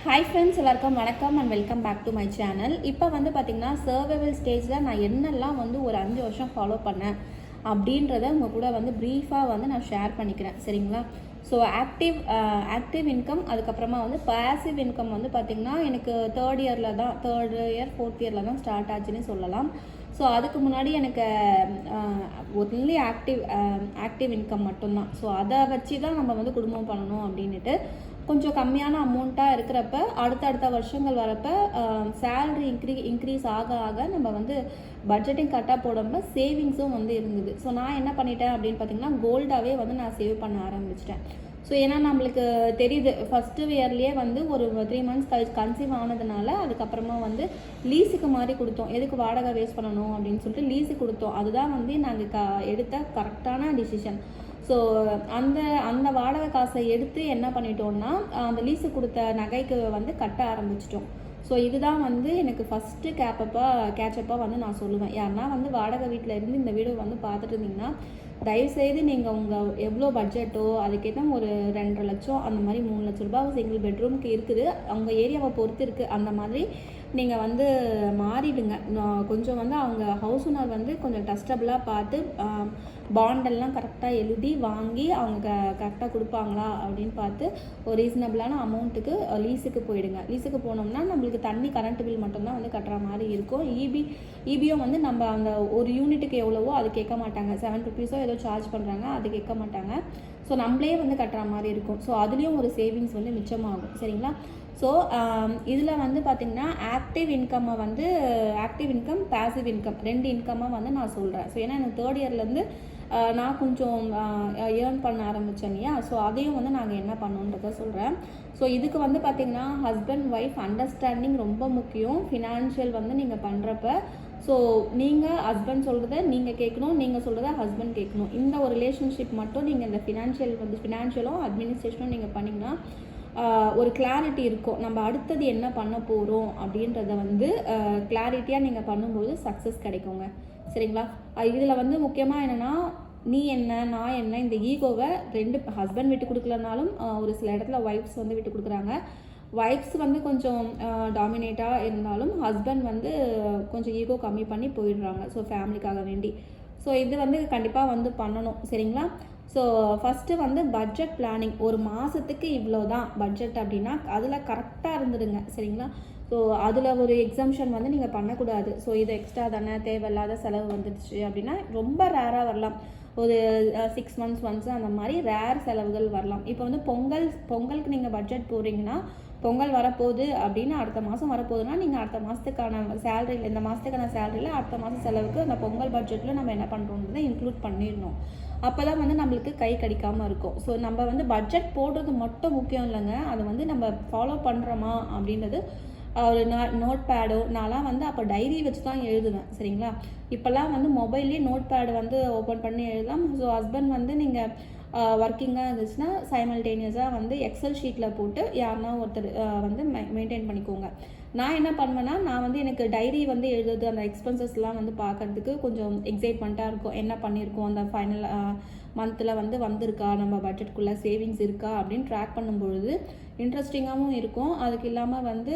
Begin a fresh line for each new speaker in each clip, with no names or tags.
Hi friends, எல்லாருக்கும் வணக்கம் and welcome back to my channel. இப்போ வந்து பார்த்திங்கன்னா சர்வைவல் ஸ்டேஜில் நான் என்னெல்லாம் வந்து ஒரு 5 வருஷம் ஃபாலோ பண்ணேன் அப்படின்றத உங்கள் கூட வந்து ப்ரீஃபாக வந்து நான் ஷேர் பண்ணிக்கிறேன், சரிங்களா? ஸோ ஆக்டிவ் இன்கம், அதுக்கப்புறமா வந்து பேசிவ் இன்கம் வந்து பார்த்திங்கன்னா எனக்கு தேர்ட் இயர் ஃபோர்த் இயரில் தான் ஸ்டார்ட் ஆச்சுன்னு சொல்லலாம். ஸோ அதுக்கு முன்னாடி எனக்கு ஒன்லி ஆக்டிவ் இன்கம் மட்டும்தான். ஸோ அதை வச்சு தான் நம்ம வந்து குடும்பம் பண்ணணும் அப்படின்ட்டு கொஞ்சம் கம்மியான அமௌண்ட்டாக இருக்கிறப்ப அடுத்தடுத்த வருஷங்கள் வரப்போ சேல்ரி இன்க்ரீஸ் ஆக ஆக நம்ம வந்து பட்ஜெட்டிங் கரெக்டாக போடாமல் சேவிங்ஸும் வந்து இருந்தது. ஸோ நான் என்ன பண்ணிட்டேன் அப்படின்னு பார்த்தீங்கன்னா கோல்டாகவே வந்து நான் சேவ் பண்ண ஆரம்பிச்சிட்டேன். ஸோ ஏன்னா நம்மளுக்கு தெரியுது ஃபஸ்ட்டு இயர்லேயே வந்து ஒரு 3 months கன்சீவ் ஆனதுனால அதுக்கப்புறமா வந்து லீஸுக்கு மாதிரி கொடுத்தோம். எதுக்கு வாடகை வேஸ்ட் பண்ணணும் அப்படின்னு சொல்லிட்டு லீஸுக்கு கொடுத்தோம். அதுதான் வந்து நாங்கள் எடுத்த கரெக்டான டிசிஷன். ஸோ அந்த வாடகை காசை எடுத்து என்ன பண்ணிட்டோம்னா அந்த லீஸு கொடுத்த நகைக்கு வந்து கட்ட ஆரம்பிச்சிட்டோம். ஸோ இதுதான் வந்து எனக்கு ஃபஸ்ட்டு கேட்சப்பாக வந்து நான் சொல்லுவேன். யாருன்னா வந்து வாடகை வீட்டில் இருந்து இந்த வீடியோ வந்து பார்த்துட்டு இருந்தீங்கன்னா தயவுசெய்து நீங்கள் உங்கள் எவ்வளோ பட்ஜெட்டோ அதுக்கேற்ற ஒரு 2.5 லட்சம் அந்த மாதிரி 3 லட்ச ரூபாய் சிங்கிள் பெட்ரூமுக்கு இருக்குது. அவங்க ஏரியாவை பொறுத்து இருக்குது. அந்த மாதிரி நீங்கள் வந்து மாறிடுங்க. கொஞ்சம் வந்து அவங்க ஹவுஸ் ஓனர் வந்து கொஞ்சம் டஸ்டபுளாக பார்த்து பாண்டெல்லாம் கரெக்டாக எழுதி வாங்கி அவங்க கரெக்டாக கொடுப்பாங்களா அப்படின்னு பார்த்து ஒரு ரீசனபிளான அமௌண்ட்டுக்கு லீஸுக்கு போயிடுங்க. லீஸுக்கு போனோம்னா நம்மளுக்கு தண்ணி கரண்ட் பில் மட்டும்தான் வந்து கட்டுற மாதிரி இருக்கும். இபியும் வந்து நம்ம அந்த ஒரு யூனிட்டுக்கு எவ்வளவோ அது கேட்க மாட்டாங்க. 7 rupees ஏதோ சார்ஜ் பண்ணுறாங்க, அது கேட்க மாட்டாங்க. ஸோ நம்மளே வந்து கட்டுற மாதிரி இருக்கும். ஸோ அதுலேயும் ஒரு சேவிங்ஸ் வந்து மிச்சமாகும், சரிங்களா? ஸோ இதில் வந்து பார்த்திங்கன்னா ஆக்டிவ் இன்கம் பேசிவ் இன்கம் 2 இன்கமாக வந்து நான் சொல்கிறேன். ஸோ ஏன்னா எனக்கு தேர்ட் இயர்லேருந்து நான் கொஞ்சம் ஏர்ன் பண்ண ஆரம்பித்தேன் இல்லையா? ஸோ அதையும் வந்து நாங்கள் என்ன பண்ணோன்றதை சொல்கிறேன். ஸோ இதுக்கு வந்து பார்த்திங்கன்னா ஹஸ்பண்ட் ஒய்ஃப் அண்டர்ஸ்டாண்டிங் ரொம்ப முக்கியம். ஃபினான்ஷியல் வந்து நீங்கள் பண்ணுறப்ப ஸோ நீங்கள் ஹஸ்பண்ட் சொல்கிறத நீங்கள் கேட்கணும், நீங்கள் சொல்கிறத ஹஸ்பண்ட் கேட்கணும். இந்த ஒரு ரிலேஷன்ஷிப் மட்டும் நீங்கள் இந்த ஃபினான்ஷியலும் அட்மினிஸ்ட்ரேஷனும் நீங்கள் பண்ணிங்கன்னா ஒரு கிளாரிட்டி இருக்கும். நம்ம அடுத்தது என்ன பண்ண போகிறோம் அப்படின்றத வந்து கிளாரிட்டியாக நீங்கள் பண்ணும்போது சக்ஸஸ் கிடைக்குங்க, சரிங்களா? இதில் வந்து முக்கியமாக என்னென்னா நீ என்ன நான் என்ன இந்த ஈகோவை 2 ஹஸ்பண்ட் விட்டு கொடுக்கலனாலும் ஒரு சில இடத்துல ஒய்ஃப்ஸ் வந்து விட்டு கொடுக்குறாங்க. ஒய்ஃப்ஸ் வந்து கொஞ்சம் டாமினேட்டாக இருந்தாலும் ஹஸ்பண்ட் வந்து கொஞ்சம் ஈகோ கம்மி பண்ணி போயிடுறாங்க. ஸோ ஃபேமிலிக்காக வேண்டி ஸோ இது வந்து கண்டிப்பாக வந்து பண்ணணும், சரிங்களா? ஸோ ஃபஸ்ட்டு வந்து பட்ஜெட் பிளானிங். ஒரு மாதத்துக்கு இவ்வளோ தான் பட்ஜெட் அப்படின்னா அதில் கரெக்டாக இருந்துடுங்க, சரிங்களா? ஸோ அதில் ஒரு எக்ஸம்ஷன் வந்து நீங்கள் பண்ணக்கூடாது. ஸோ இது எக்ஸ்ட்ரா தானே, தேவையில்லாத செலவு வந்துடுச்சு அப்படின்னா ரொம்ப ரேராக வரலாம். ஒரு 6 months ஒன்ஸ் அந்த மாதிரி ரேர் செலவுகள் வரலாம். இப்போ வந்து பொங்கலுக்கு நீங்கள் பட்ஜெட் போடுறீங்கன்னா பொங்கல் வரப்போகுது அப்படின்னு அடுத்த மாதம் வரப்போகுதுன்னா நீங்கள் அடுத்த மாதத்துக்கான சேலரியில் இந்த மாதத்துக்கான சேலரியில் அடுத்த மாதம் செலவுக்கு அந்த பொங்கல் பட்ஜெட்டில் நம்ம என்ன பண்ணுறோன்றதை இன்க்ளூட் பண்ணிடணும். அப்போ தான் வந்து நம்மளுக்கு கை கடிக்காமல் இருக்கும். ஸோ நம்ம வந்து பட்ஜெட் போடுறது மட்டும் முக்கியம் இல்லைங்க, அதை வந்து நம்ம ஃபாலோ பண்ணுறோமா அப்படின்றது ஒரு நோட் பேடோ நான்லாம் வந்து அப்போ டைரி வச்சு தான் எழுதுவேன், சரிங்களா? இப்போல்லாம் வந்து மொபைல்லேயே நோட் பேடு வந்து ஓப்பன் பண்ணி எழுதலாம். ஸோ ஹஸ்பண்ட் வந்து நீங்கள் ஒர்க்கிங்காக இருந்துச்சுன்னா சைமல்டேனியஸாக வந்து எக்ஸல் ஷீட்டில் போட்டு யாருன்னா ஒருத்தர் வந்து மெயின்டைன் பண்ணிக்கோங்க. நான் என்ன பண்ணுவேன்னா நான் வந்து எனக்கு டைரி வந்து எழுதுறது அந்த எக்ஸ்பென்சஸ்லாம் வந்து பார்க்கறதுக்கு கொஞ்சம் எக்ஸைட்மெண்ட்டாக இருக்கும். என்ன பண்ணியிருக்கோம் அந்த ஃபைனல் மந்தில் வந்து வந்திருக்கா, நம்ம பட்ஜெட்குள்ளே சேவிங்ஸ் இருக்கா அப்படின்னு ட்ராக் பண்ணும்பொழுது இன்ட்ரெஸ்டிங்காகவும் இருக்கும். அதுக்கு இல்லாமல் வந்து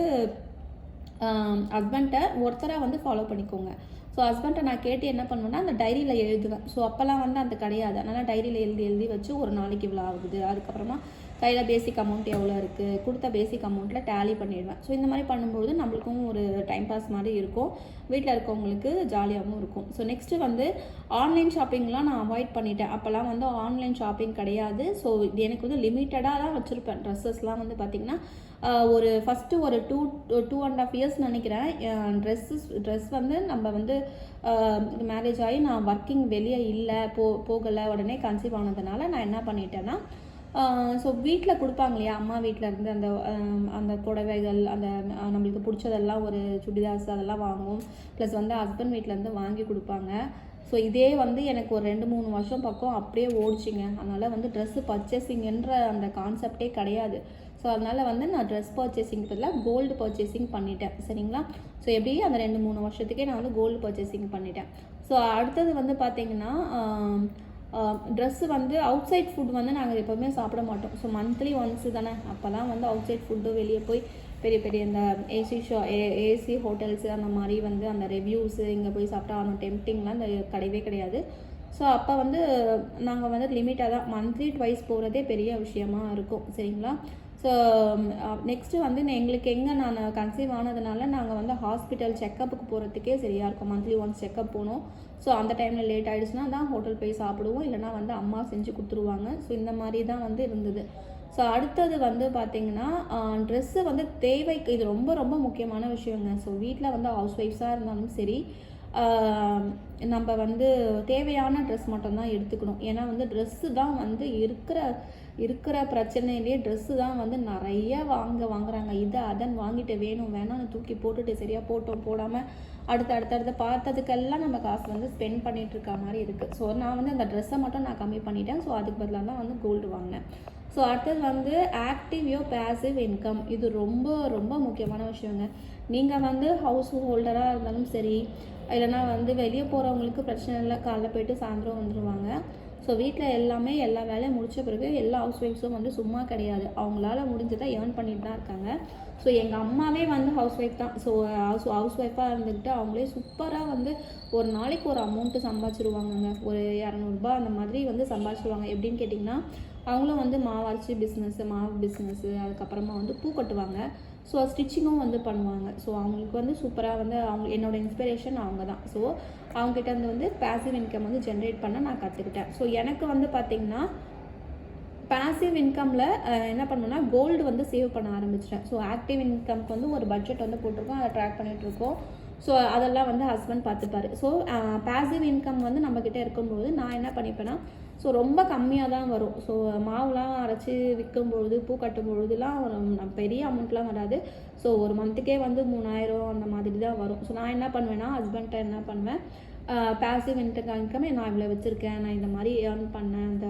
ஹஸ்பண்ட்டை ஒருத்தராக வந்து ஃபாலோ பண்ணிக்கோங்க. ஸோ ஹஸ்பண்ட்டை நான் கேட்டு என்ன பண்ணுவேன்னா அந்த டைரியில் எழுதுவேன். ஸோ அப்போல்லாம் வந்து அது கிடையாது. அதனால் டைரியில் எழுதி வச்சு ஒரு நாளைக்கு இவ்வளோ ஆகுது, அதுக்கப்புறமா கையில் பேசிக் அமௌண்ட் எவ்வளோ இருக்குது கொடுத்த பேசிக் அமௌண்ட்டில் டேலி பண்ணிடுவேன். ஸோ இந்த மாதிரி பண்ணும்போது நம்மளுக்கும் ஒரு டைம் பாஸ் மாதிரி இருக்கும், வீட்டில் இருக்கவங்களுக்கு ஜாலியாகவும் இருக்கும். ஸோ நெக்ஸ்ட்டு வந்து ஆன்லைன் ஷாப்பிங்லாம் நான் அவாய்ட் பண்ணிட்டேன். அப்போல்லாம் வந்து ஆன்லைன் ஷாப்பிங் கிடையாது. ஸோ இது எனக்கு வந்து லிமிட்டடாக தான் வச்சுருப்பேன். ட்ரெஸ்ஸஸ்லாம் வந்து பார்த்திங்கன்னா ஃபஸ்ட்டு ஒரு 2.5 years நினைக்கிறேன். ட்ரெஸ் வந்து நம்ம வந்து மேரேஜ் ஆகி நான் ஒர்க்கிங் வெளியே இல்லை போகலை, உடனே கன்சீவ் ஆனதுனால நான் என்ன பண்ணிட்டேன்னா ஸோ வீட்டில் கொடுப்பாங்க இல்லையா, அம்மா வீட்டில் இருந்து அந்த புடவைகள் அந்த நம்மளுக்கு பிடிச்சதெல்லாம் ஒரு சுடிதார்ஸ் அதெல்லாம் வாங்குவோம். ப்ளஸ் வந்து ஹஸ்பண்ட் வீட்டிலேருந்து வாங்கி கொடுப்பாங்க. ஸோ இதே வந்து எனக்கு ஒரு 2-3 வருஷம் பக்கம் அப்படியே ஓடிச்சிங்க. அதனால் வந்து ட்ரெஸ்ஸு பர்ச்சேசிங்கன்ற அந்த கான்செப்டே கிடையாது. ஸோ அதனால் வந்து நான் ட்ரெஸ் பர்ச்சேசிங் பதிலாக கோல்டு பர்ச்சேசிங் பண்ணிட்டேன், சரிங்களா? ஸோ எப்படி அந்த 2-3 வருஷத்துக்கே நான் வந்து கோல்டு பர்ச்சேசிங் பண்ணிட்டேன். ஸோ அடுத்தது வந்து பார்த்திங்கன்னா ட்ரெஸ்ஸு வந்து அவுட் சைட் ஃபுட் வந்து நாங்கள் எப்போவுமே சாப்பிட மாட்டோம். ஸோ மந்த்லி ஒன்ஸு தானே, அப்போல்லாம் வந்து அவுட் சைட் ஃபுட்டு வெளியே போய் பெரிய பெரிய இந்த ஏசி ஹோட்டல்ஸு அந்த மாதிரி வந்து அந்த ரிவ்யூஸு இங்கே போய் சாப்பிட்டா அந்த டெம்ப்டிங்லாம் இந்த கிடையவே கிடையாது. ஸோ அப்போ வந்து நாங்கள் வந்து லிமிட்டாக தான் மந்த்லி ட்வைஸ் போகிறதே பெரிய விஷயமா இருக்கும். சரிங்களா? ஸோ நெக்ஸ்ட்டு வந்து எங்களுக்கு எங்கே நான் கன்சீவ் ஆனதுனால நாங்கள் வந்து ஹாஸ்பிட்டல் செக்கப்புக்கு போகிறதுக்கே சரியாக இருக்கும். மந்த்லி ஒன்ஸ் செக்கப் போகணும். ஸோ அந்த டைமில் லேட் ஆகிடுச்சுன்னா தான் ஹோட்டல் போய் சாப்பிடுவோம், இல்லைனா வந்து அம்மா செஞ்சு கொடுத்துருவாங்க. ஸோ இந்த மாதிரி தான் வந்து இருந்தது. ஸோ அடுத்தது வந்து பார்த்திங்கன்னா ட்ரெஸ்ஸு வந்து தேவைக்கு இது ரொம்ப ரொம்ப முக்கியமான விஷயங்க. ஸோ வீட்டில் வந்து ஹவுஸ் ஒய்ஃப்ஸாக இருந்தாலும் சரி, நம்ம வந்து தேவையான ட்ரெஸ் மட்டும்தான் எடுத்துக்கணும். ஏன்னா வந்து ட்ரெஸ்ஸு தான் வந்து இருக்கிற பிரச்சனையிலே ட்ரெஸ்ஸு தான் வந்து நிறைய வாங்குறாங்க. இதை அதன் வாங்கிட்டு வேணும் வேணாம்னு தூக்கி போட்டுட்டு சரியாக போடாமல் அடுத்த பார்த்ததுக்கெல்லாம் நம்ம காசு வந்து ஸ்பெண்ட் பண்ணிகிட்டு இருக்க மாதிரி இருக்குது. ஸோ நான் வந்து அந்த ட்ரெஸ்ஸை மட்டும் நான் கம்மி பண்ணிட்டேன். ஸோ அதுக்கு பதிலாக தான் வந்து கோல்டு வாங்கினேன். ஸோ அடுத்தது வந்து ஆக்டிவ் பேசிவ் இன்கம். இது ரொம்ப ரொம்ப முக்கியமான விஷயங்க. நீங்கள் வந்து ஹவுஸ் ஹோல்டராக இருந்தாலும் சரி, இல்லைனா வந்து வெளியே போகிறவங்களுக்கு பிரச்சனை இல்லை, காலைல போய்ட்டு சாயந்தரம் வந்துடுவாங்க. ஸோ வீட்டில் எல்லா வேலையும் முடித்த பிறகு எல்லா ஹவுஸ் ஒய்ஃப்ஸும் வந்து சும்மா கிடையாது. அவங்களால முடிஞ்சதை ஏர்ன் பண்ணிட்டு தான் இருக்காங்க. ஸோ எங்கள் அம்மாவே வந்து ஹவுஸ் ஒய்ஃப் தான். ஸோ ஹவுஸ் ஒய்ஃபாக இருந்துக்கிட்டு அவங்களே சூப்பராக வந்து ஒரு நாளைக்கு ஒரு அமௌண்ட்டு சம்பாதிச்சிருவாங்கங்க. ஒரு 200 ரூபா அந்த மாதிரி வந்து சம்பாதிச்சிருவாங்க. எப்படின்னு கேட்டிங்கன்னா, அவங்களும் வந்து மாவு பிஸ்னஸ்ஸு, அதுக்கப்புறமா வந்து பூ கட்டுவாங்க. ஸோ ஸ்டிச்சிங்கும் வந்து பண்ணுவாங்க. ஸோ அவங்களுக்கு வந்து சூப்பராக வந்து என்னோடய இன்ஸ்பிரேஷன் அவங்க தான். ஸோ அவங்ககிட்ட வந்து பேசிவ் இன்கம் வந்து ஜென்ரேட் பண்ண நான் கற்றுக்கிட்டேன். ஸோ எனக்கு வந்து பார்த்திங்கன்னா பேசிவ் இன்கமில் என்ன பண்ணணும்னா கோல்டு வந்து சேவ் பண்ண ஆரம்பிச்சிட்டேன். ஸோ ஆக்டிவ் இன்கம்க்கு வந்து ஒரு பட்ஜெட் வந்து போட்டிருக்கோம், அதை ட்ராக் பண்ணிகிட்ருக்கோம். ஸோ அதெல்லாம் வந்து ஹஸ்பண்ட் பார்த்துப்பாரு. ஸோ பேசிவ் இன்கம் வந்து நம்மக்கிட்ட இருக்கும்போது நான் என்ன பண்ணிப்பேன்னா, ஸோ ரொம்ப கம்மியாக தான் வரும். ஸோ மாவுலாம் அரைச்சி விற்கும்பொழுது, பூ கட்டும்பொழுதுலாம் பெரிய அமௌண்ட்லாம் வராது. ஸோ ஒரு மந்த்துக்கே வந்து 3000 அந்த மாதிரி தான் வரும். ஸோ நான் என்ன பண்ணுவேன்னா, ஹஸ்பண்ட்டை என்ன பண்ணுவேன், பேசிவ் இன்கம் நான் இவ்வளோ வச்சுருக்கேன், நான் இந்த மாதிரி ஏர்ன் பண்ணேன், அந்த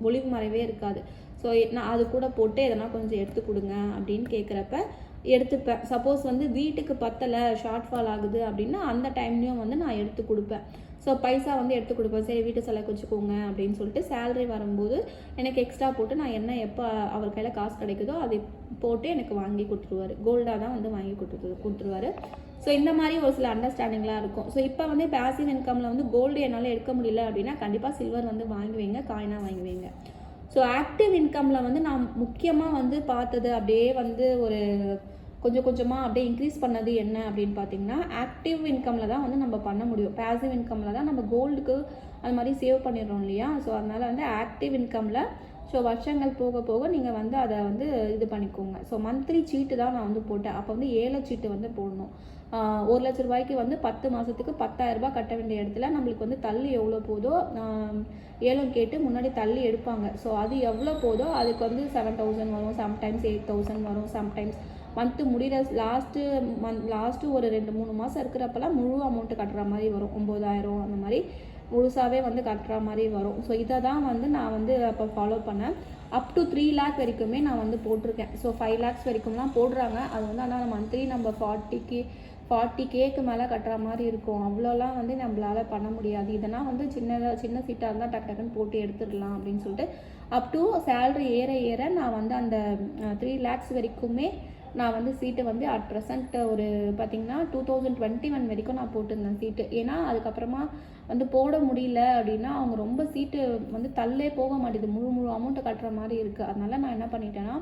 ஒளிவு மறைவே இருக்காது. ஸோ நான் அது கூட போட்டு எதனா கொஞ்சம் எடுத்து கொடுங்க அப்படின்னு கேட்குறப்ப எடுத்துப்பேன். சப்போஸ் வந்து வீட்டுக்கு பத்தலை, ஷார்ட் ஃபால் ஆகுது அப்படின்னா அந்த டைம்லேயும் வந்து நான் எடுத்து கொடுப்பேன். ஸோ பைசா வந்து எடுத்து கொடுப்பேன். சரி வீட்டு செலவுக்கு வச்சுக்கோங்க அப்படின்னு சொல்லிட்டு சேலரி வரும்போது எனக்கு எக்ஸ்ட்ரா போட்டு நான் எப்போ அவர் கையில் காசு கிடைக்குதோ அதை போட்டு எனக்கு வாங்கி கொடுத்துருவாரு. கோல்டாக தான் வந்து வாங்கி கொடுத்துருவாரு. ஸோ இந்த மாதிரி ஒரு சில அண்டர்ஸ்டாண்டிங்லாம் இருக்கும். ஸோ இப்போ வந்து பேசிவ் இன்கமில் வந்து கோல்டு என்னால் எடுக்க முடியல அப்படின்னா கண்டிப்பாக சில்வர் வந்து வாங்குவீங்க, காயினாக வாங்குவீங்க. ஸோ ஆக்டிவ் இன்கமில் வந்து நான் முக்கியமாக வந்து பார்த்தது அப்படியே வந்து ஒரு கொஞ்சமாக அப்படியே இன்க்ரீஸ் பண்ணது என்ன அப்படின்னு பார்த்தீங்கன்னா, ஆக்டிவ் இன்கமில் தான் வந்து நம்ம பண்ண முடியும். பேசிவ் இன்கமில் தான் நம்ம கோல்டுக்கு அது மாதிரி சேவ் பண்ணிடுறோம் இல்லையா? ஸோ அதனால் வந்து ஆக்டிவ் இன்கமில் ஸோ வருஷங்கள் போக நீங்கள் வந்து அதை வந்து இது பண்ணிக்கோங்க. ஸோ மந்த்லி சீட்டு தான் நான் வந்து போட்டேன். அப்போ வந்து 7 சீட்டு வந்து போடணும். 1 லட்ச ரூபாய்க்கு வந்து 10 மாதத்துக்கு 10,000 ரூபாய் கட்ட வேண்டிய இடத்துல நம்மளுக்கு வந்து தள்ளி எவ்வளோ போதோ ஏலம் கேட்டு முன்னாடி தள்ளி எடுப்பாங்க. ஸோ அது எவ்வளோ போதோ அதுக்கு வந்து 7,000 வரும், சம்டைம்ஸ் 8,000 வரும், சம்டைம்ஸ் மந்த்து முடிகிற லாஸ்ட்டு ஒரு 2-3 மாதம் இருக்கிறப்பெல்லாம் முழு அமௌண்ட்டு கட்டுற மாதிரி வரும். 9,000 அந்த மாதிரி முழுசாகவே வந்து கட்டுற மாதிரி வரும். ஸோ இதை தான் வந்து நான் வந்து அப்போ ஃபாலோ பண்ணேன். அப் டு 3 lakh வரைக்குமே நான் வந்து போட்டிருக்கேன். ஸோ 5 lakhs வரைக்கும்லாம் போடுறாங்க. அது வந்து ஆனால் மந்த்லி நம்ம 40Kக்கு மேலே கட்டுற மாதிரி இருக்கும். அவ்வளோலாம் வந்து நம்மளால் பண்ண முடியாது. இதெல்லாம் வந்து சின்ன சீட்டாக இருந்தால் டக்குன்னு போட்டு எடுத்துடலாம் அப்படின்னு சொல்லிட்டு அப் டு சேலரி ஏற நான் வந்து அந்த 3 lakhs வரைக்குமே நான் வந்து சீட்டு வந்து அட் ப்ரெசண்ட் ஒரு பார்த்திங்கன்னா 2021 வரைக்கும் நான் போட்டிருந்தேன் சீட்டு. ஏன்னா அதுக்கப்புறமா வந்து போட முடியல அப்படின்னா அவங்க ரொம்ப சீட்டு வந்து தள்ளே போக மாட்டேது, முழு அமௌண்ட்டை கட்டுற மாதிரி இருக்குது. அதனால நான் என்ன பண்ணிட்டேன்னா,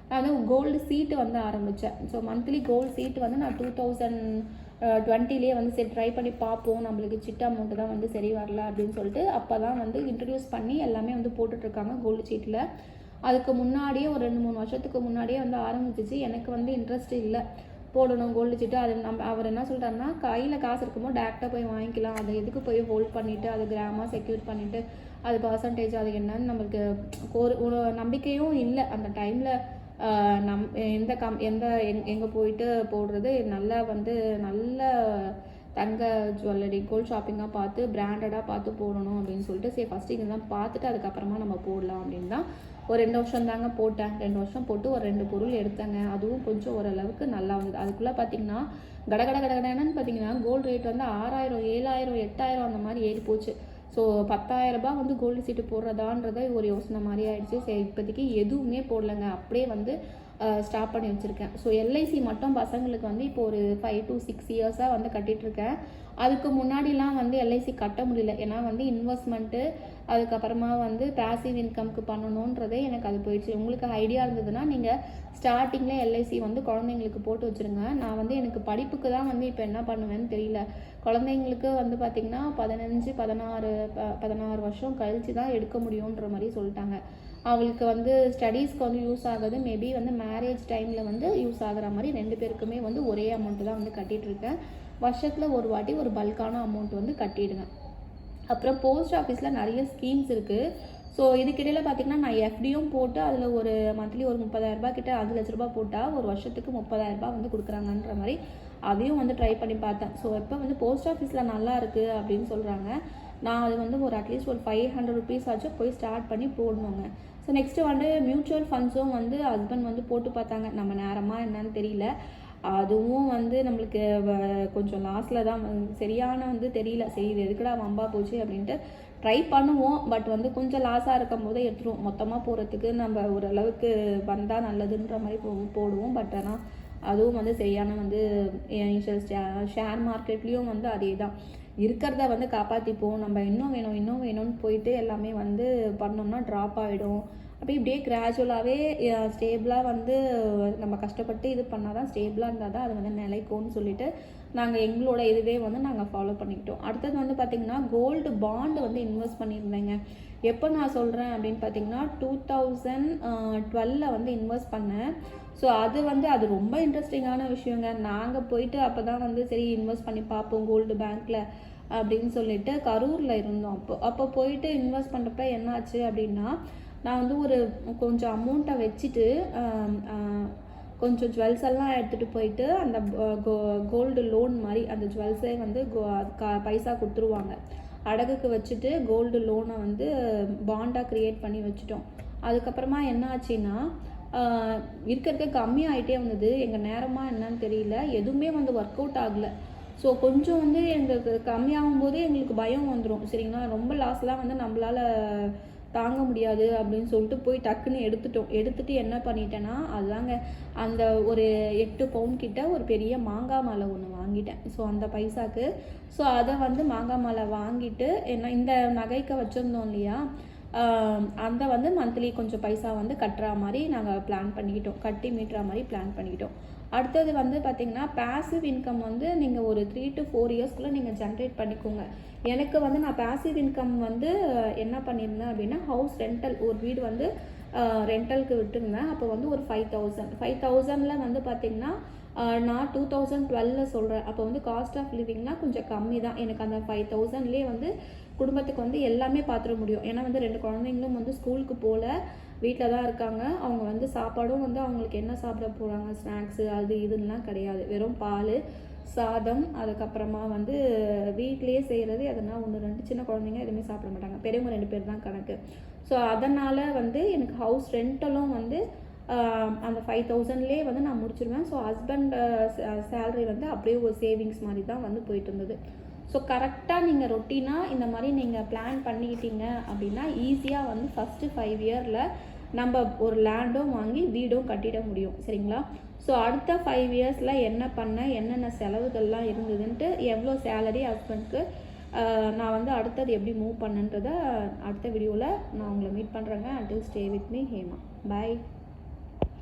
நான் வந்து கோல்டு சீட்டு வந்து ஆரம்பித்தேன். ஸோ மந்த்லி கோல்டு சீட்டு வந்து நான் 2020 வந்து சரி ட்ரை பண்ணி பார்ப்போம், நம்மளுக்கு சிட்ட அமௌண்ட்டு தான் வந்து சரி வரல அப்படின்னு சொல்லிட்டு அப்போ தான் வந்து இன்ட்ரடியூஸ் பண்ணி எல்லாமே வந்து போட்டுட்ருக்காங்க கோல்டு சீட்டில். அதுக்கு முன்னாடியே ஒரு 2-3 வருஷத்துக்கு முன்னாடியே வந்து ஆரம்பிச்சிச்சு. எனக்கு வந்து இன்ட்ரெஸ்ட் இல்லை போடணும் கோல்டு சீட்டு. அது அவர் என்ன சொல்கிறாருன்னா, கையில் காசு இருக்கும்போது டேரெக்டாக போய் வாங்கிக்கலாம், அதை எதுக்கு போய் ஹோல்ட் பண்ணிவிட்டு அது கிராமாக செக்யூர் பண்ணிவிட்டு அது பர்சன்டேஜ் அது என்னன்னு நம்மளுக்கு ஒரு நம்பிக்கையும் இல்லை அந்த டைமில். எங்கே போயிட்டு போடுறது நல்ல தங்க ஜுவல்லரி கோல்ட் ஷாப்பிங்காக பார்த்து பிராண்டடாக பார்த்து போடணும் அப்படின்னு சொல்லிட்டு சரி ஃபஸ்ட்டு இங்கே தான் பார்த்துட்டு அதுக்கப்புறமா நம்ம போடலாம் அப்படின்னு தான் ஒரு 2 வருஷம் தாங்க போட்டேன். 2 வருஷம் போட்டு ஒரு 2 பொருள் எடுத்தேங்க. அதுவும் கொஞ்சம் ஓரளவுக்கு நல்லா வந்தது. அதுக்குள்ளே பார்த்தீங்கன்னா கடகடன்னு பார்த்தீங்கன்னா கோல்டு ரேட் வந்து 6,000 7,000 8,000 அந்த மாதிரி ஏறி போச்சு. ஸோ 10,000 ரூபாய் வந்து கோல்டு சீட்டு போடுறதான்றத ஒரு யோசனை மாதிரி ஆயிடுச்சு. சரி இப்போதைக்கு எதுவுமே போடலைங்க. அப்படியே வந்து ஸ்டாப் பண்ணி வச்சுருக்கேன். ஸோ எல்ஐசி மட்டும் பசங்களுக்கு வந்து இப்போ ஒரு 5 to 6 இயர்ஸாக வந்து கட்டிகிட்ருக்கேன். அதுக்கு முன்னாடிலாம் வந்து எல்ஐசி கட்ட முடியல. ஏன்னா வந்து இன்வெஸ்ட்மெண்ட்டு அதுக்கப்புறமா வந்து பேசிவ் இன்கம்க்கு பண்ணணுன்றதே எனக்கு அது போயிடுச்சு. உங்களுக்கு ஐடியா இருந்ததுன்னா நீங்கள் ஸ்டார்டிங்கில் எல்ஐசி வந்து குழந்தைங்களுக்கு போட்டு வச்சுருங்க. நான் வந்து எனக்கு படிப்புக்கு தான் வந்து இப்போ என்ன பண்ணுவேன்னு தெரியல. குழந்தைங்களுக்கு வந்து பார்த்திங்கன்னா 16 வருஷம் கழித்து தான் எடுக்க முடியுன்ற மாதிரி சொல்லிட்டாங்க. அவங்களுக்கு வந்து ஸ்டடீஸ்க்கு வந்து யூஸ் ஆகுது. மேபி வந்து மேரேஜ் டைமில் வந்து யூஸ் ஆகிற மாதிரி 2 பேருக்குமே வந்து ஒரே அமௌண்ட்டு தான் வந்து கட்டிகிட்ருக்கேன். வருஷத்தில் ஒரு வாட்டி ஒரு பல்கான அமௌண்ட் வந்து கட்டிடுவேன். அப்புறம் போஸ்ட் ஆஃபீஸில் நிறைய ஸ்கீம்ஸ் இருக்குது. ஸோ இதுக்கிடையில் பார்த்திங்கன்னா நான் எஃப்டியும் போட்டு அதில் ஒரு மந்த்லி ஒரு 30,000 கிட்ட 5 லட்ச ரூபா போட்டால் ஒரு வருஷத்துக்கு 30,000 வந்து கொடுக்குறாங்கன்ற மாதிரி அதையும் வந்து ட்ரை பண்ணி பார்த்தேன். ஸோ இப்போ வந்து போஸ்ட் ஆஃபீஸில் நல்லா இருக்குது அப்படின்னு சொல்கிறாங்க. நான் அது வந்து ஒரு அட்லீஸ்ட் ஒரு 500 ருபீஸ் ஆச்சும் போய் ஸ்டார்ட் பண்ணி போடணுங்க. ஸோ நெக்ஸ்ட்டு வந்து மியூச்சுவல் ஃபண்ட்ஸும் வந்து ஹஸ்பண்ட் வந்து போட்டு பார்த்தாங்க. நம்ம நேரமாக என்னன்னு தெரியல. அதுவும் வந்து நம்மளுக்கு கொஞ்சம் லாஸில் தான் சரியான வந்து தெரியல. சரி இது எதுக்குடா வம்பா போச்சு அப்படின்ட்டு ட்ரை பண்ணுவோம். பட் வந்து கொஞ்சம் லாஸாக இருக்கும் போதே எடுத்துருவோம். மொத்தமாக போகிறதுக்கு நம்ம ஓரளவுக்கு வந்தால் நல்லதுன்ற மாதிரி போடுவோம். பட் ஆனால் அதுவும் வந்து சரியான வந்து ஷேர் மார்க்கெட்லேயும் வந்து அதே தான். இருக்கிறத வந்து காப்பாற்றிப்போம். நம்ம இன்னும் வேணும்னு போயிட்டு எல்லாமே வந்து பண்ணோம்னா ட்ராப் ஆகிடும். அப்போ இப்படியே கிராஜுவலாகவே ஸ்டேபிளாக வந்து நம்ம கஷ்டப்பட்டு இது பண்ணால் தான் ஸ்டேபிளாக இருந்தால் தான் அது வந்து நிலைக்கும்னு சொல்லிட்டு நாங்கள் எங்களோட இதுவே வந்து நாங்கள் ஃபாலோ பண்ணிக்கிட்டோம். அடுத்தது வந்து பார்த்திங்கன்னா கோல்டு பாண்டு வந்து இன்வெஸ்ட் பண்ணியிருந்தேங்க. எப்போ நான் சொல்கிறேன் அப்படின்னு பார்த்தீங்கன்னா 2012 வந்து இன்வெஸ்ட் பண்ணேன். ஸோ அது ரொம்ப இன்ட்ரெஸ்டிங்கான விஷயங்க. நாங்கள் போயிட்டு அப்போ தான் வந்து சரி இன்வெஸ்ட் பண்ணி பார்ப்போம் கோல்டு பேங்க்கில் அப்படின்னு சொல்லிட்டு கரூரில் இருந்தோம். அப்போ போயிட்டு இன்வெஸ்ட் பண்ணுறப்ப என்னாச்சு அப்படின்னா நான் வந்து ஒரு கொஞ்சம் அமௌண்ட்டை வச்சுட்டு கொஞ்சம் ஜுவல்ஸ் எல்லாம் எடுத்துகிட்டு போயிட்டு அந்த கோல்டு லோன் மாதிரி அந்த ஜுவல்ஸே வந்து பைசா கொடுத்துருவாங்க. அடகுக்கு வச்சுட்டு கோல்டு லோனை வந்து பாண்டாக க்ரியேட் பண்ணி வச்சுட்டோம். அதுக்கப்புறமா என்ன ஆச்சுன்னா இருக்கிறதுக்கு கம்மியாகிட்டே வந்தது. எங்கள் நேரமாக என்னன்னு தெரியல, எதுவுமே வந்து ஒர்க் அவுட் ஆகலை. ஸோ கொஞ்சம் வந்து எங்களுக்கு கம்மியாகும் போது எங்களுக்கு பயம் வந்துடும். சரிங்களா, ரொம்ப லாஸ்லாம் வந்து நம்மளால் தாங்க முடியாது அப்படின்னு சொல்லிட்டு போய் டக்குன்னு எடுத்துட்டு என்ன பண்ணிட்டேன்னா அதுதாங்க அந்த ஒரு 8 பவுன் கிட்ட ஒரு பெரிய மாங்காய் மாலை ஒன்று வாங்கிட்டேன். ஸோ அந்த பைசாக்கு ஸோ அதை வந்து மாங்காய் மாலை வாங்கிட்டு என்ன இந்த நகைக்க வச்சுருந்தோம் இல்லையா, அந்த வந்து மந்த்லி கொஞ்சம் பைசா வந்து கட்டுற மாதிரி நாங்கள் பிளான் பண்ணிக்கிட்டோம், கட்டி மீட்டுற மாதிரி பிளான் பண்ணிக்கிட்டோம். அடுத்தது வந்து பார்த்திங்கன்னா பேசிவ் இன்கம் வந்து நீங்கள் ஒரு 3 to 4 இயர்ஸ்க்குள்ளே நீங்கள் ஜென்ரேட் பண்ணிக்கோங்க. எனக்கு வந்து நான் பேசிவ் இன்கம் வந்து என்ன பண்ணியிருந்தேன் அப்படின்னா ஹவுஸ் ரெண்டல் ஒரு வீடு வந்து ரெண்டலுக்கு விட்டுருந்தேன். அப்போ வந்து ஒரு 5,000 வந்து பார்த்திங்கன்னா நான் 2012 சொல்கிறேன். அப்போ வந்து காஸ்ட் ஆஃப் லிவிங்லாம் கொஞ்சம் கம்மி தான். எனக்கு அந்த 5,000லேயே வந்து குடும்பத்துக்கு வந்து எல்லாமே பார்த்துட முடியும். ஏன்னா வந்து 2 குழந்தைங்களும் வந்து ஸ்கூலுக்கு போகல, வீட்டில் தான் இருக்காங்க. அவங்க வந்து சாப்பாடும் வந்து அவங்களுக்கு என்ன சாப்பிட போகிறாங்க, ஸ்நாக்ஸு அது இதுன்னெலாம் கிடையாது. வெறும் பால் சாதம், அதுக்கப்புறமா வந்து வீட்டிலேயே செய்கிறது அதனால் 1-2 சின்ன குழந்தைங்க எதுவுமே சாப்பிட மாட்டாங்க, பெரியவங்க 2 பேர் தான் கணக்கு. ஸோ அதனால் வந்து எனக்கு ஹவுஸ் ரெண்டலும் வந்து அந்த 5,000லேயே வந்து நான் முடிச்சிடுவேன். ஸோ ஹஸ்பண்ட் சேலரி வந்து அப்படியே ஒரு சேவிங்ஸ் மாதிரி தான் வந்து போயிட்டு இருந்தது. ஸோ கரெக்டாக நீங்கள் ரொட்டீனாக இந்த மாதிரி நீங்கள் பிளான் பண்ணிக்கிட்டீங்க அப்படின்னா ஈஸியாக வந்து ஃபஸ்ட்டு 5 இயரில் நம்ம ஒரு லேண்டும் வாங்கி வீடும் கட்டிட முடியும். சரிங்களா, ஸோ அடுத்த 5 இயர்ஸில் என்ன பண்ண, என்னென்ன செலவுகள்லாம் இருந்ததுன்ட்டு, எவ்வளோ சேலரி ஹஸ்பண்ட்க்கு நான் வந்து அடுத்தது எப்படி மூவ் பண்ணுன்றதை அடுத்த வீடியோவில் நான் உங்களை மீட் பண்ணுறேங்க. Until stay with me Hema. Bye.